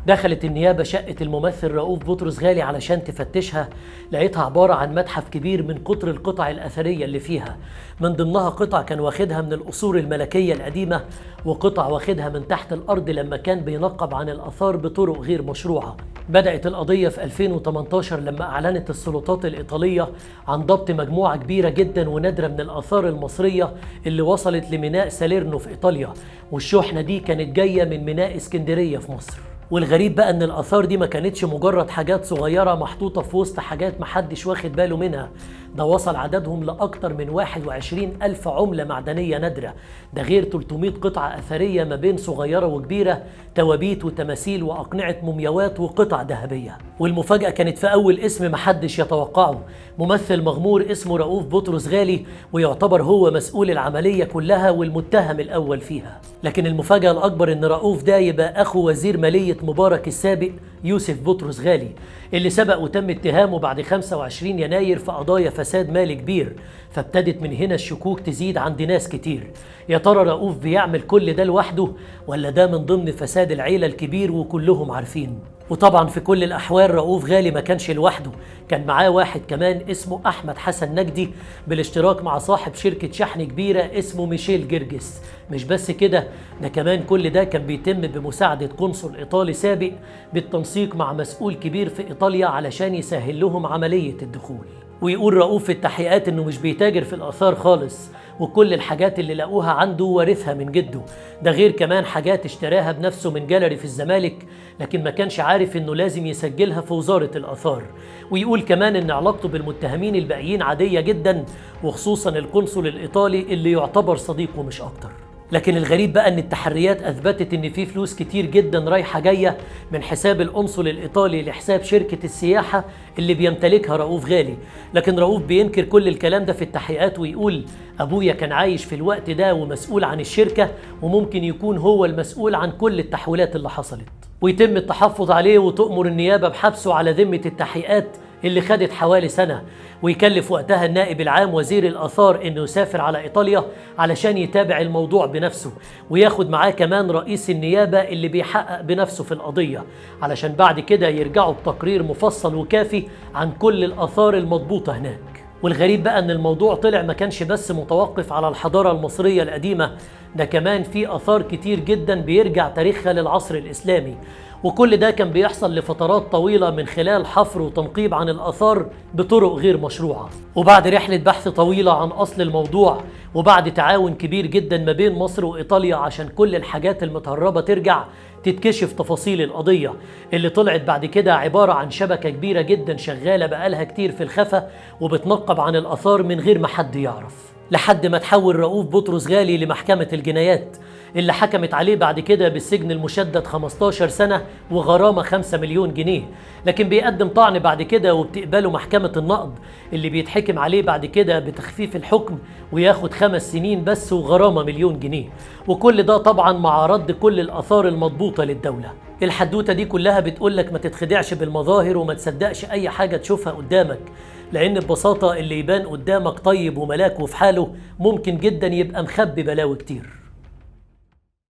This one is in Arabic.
دخلت النيابة شقة الممثل رؤوف بطرس غالي علشان تفتشها، لقيتها عبارة عن متحف كبير من كتر القطع الأثرية اللي فيها. من ضمنها قطع كان واخدها من القصور الملكية القديمة، وقطع واخدها من تحت الأرض لما كان بينقب عن الآثار بطرق غير مشروعة. بدأت القضية في 2018 لما أعلنت السلطات الإيطالية عن ضبط مجموعة كبيرة جدا ونادرة من الآثار المصرية اللي وصلت لميناء ساليرنو في إيطاليا، والشحنة دي كانت جاية من ميناء اسكندرية في مصر. والغريب بقى ان الآثار دي ما كانتش مجرد حاجات صغيرة محطوطة في وسط حاجات محدش واخد باله منها، ده وصل عددهم لأكتر من 21,000 عملة معدنية نادرة، ده غير 300 قطعة أثرية ما بين صغيرة وكبيرة، توابيت وتماثيل وأقنعة مومياوات وقطع ذهبية. والمفاجأة كانت في أول اسم محدش يتوقعه، ممثل مغمور اسمه رؤوف بطرس غالي، ويعتبر هو مسؤول العملية كلها والمتهم الأول فيها. لكن المفاجأة الأكبر إن رؤوف ده يبقى أخو وزير مالية مبارك السابق يوسف بطرس غالي، اللي سبق وتم اتهامه بعد 25 يناير في قضايا فساد مالي كبير. فابتدت من هنا الشكوك تزيد عند ناس كتير، يا ترى رؤوف بيعمل كل ده لوحده ولا ده من ضمن فساد العيلة الكبير وكلهم عارفين؟ وطبعا في كل الأحوال رؤوف غالي ما كانش لوحده، كان معاه واحد كمان اسمه أحمد حسن نجدي بالاشتراك مع صاحب شركة شحن كبيرة اسمه ميشيل جرجس. مش بس كده، ده كمان كل ده كان بيتم بمساعدة قنصل إيطالي سابق بالتنسيق مع مسؤول كبير في إيطاليا علشان يسهل لهم عملية الدخول. ويقول رؤوف في التحقيقات إنه مش بيتاجر في الآثار خالص، وكل الحاجات اللي لقوها عنده وارثها من جده، ده غير كمان حاجات اشتراها بنفسه من جاليري في الزمالك، لكن ما كانش عارف إنه لازم يسجلها في وزارة الآثار. ويقول كمان إن علاقته بالمتهمين الباقيين عادية جدا، وخصوصا القنصل الإيطالي اللي يعتبر صديقه مش أكتر. لكن الغريب بقى ان التحريات اثبتت ان في فلوس كتير جدا رايحه جايه من حساب القنصل الايطالي لحساب شركه السياحه اللي بيمتلكها رؤوف غالي. لكن رؤوف بينكر كل الكلام ده في التحقيقات، ويقول ابويا كان عايش في الوقت ده ومسؤول عن الشركه، وممكن يكون هو المسؤول عن كل التحويلات اللي حصلت. ويتم التحفظ عليه وتؤمر النيابه بحبسه على ذمه التحقيقات اللي خدت حوالي سنة، ويكلف وقتها النائب العام وزير الآثار إنه يسافر على إيطاليا علشان يتابع الموضوع بنفسه، وياخد معاه كمان رئيس النيابة اللي بيحقق بنفسه في القضية، علشان بعد كده يرجعوا بتقرير مفصل وكافي عن كل الآثار المضبوطة هناك. والغريب بقى ان الموضوع طلع ما كانش بس متوقف على الحضارة المصرية القديمة، ده كمان في آثار كتير جدا بيرجع تاريخها للعصر الإسلامي، وكل ده كان بيحصل لفترات طويلة من خلال حفر وتنقيب عن الآثار بطرق غير مشروعة. وبعد رحلة بحث طويلة عن أصل الموضوع، وبعد تعاون كبير جدا ما بين مصر وإيطاليا عشان كل الحاجات المتهربة ترجع، تتكشف تفاصيل القضية اللي طلعت بعد كده عبارة عن شبكة كبيرة جدا شغالة بقالها كتير في الخفا وبتنقب عن الآثار من غير ما حد يعرف، لحد ما تحول رؤوف بطرس غالي لمحكمة الجنايات اللي حكمت عليه بعد كده بالسجن المشدد 15 سنة وغرامة 5 مليون جنيه. لكن بيقدم طعن بعد كده وبتقبله محكمة النقض اللي بيتحكم عليه بعد كده بتخفيف الحكم وياخد 5 سنين بس وغرامة 1,000,000 جنيه. وكل ده طبعا مع رد كل الآثار المضبوطة للدولة. الحدوتة دي كلها بتقولك ما تتخدعش بالمظاهر وما تصدقش أي حاجة تشوفها قدامك، لأن ببساطة اللي يبان قدامك طيب وملاك وفي حاله ممكن جدا يبقى مخبي بلاوي كتير.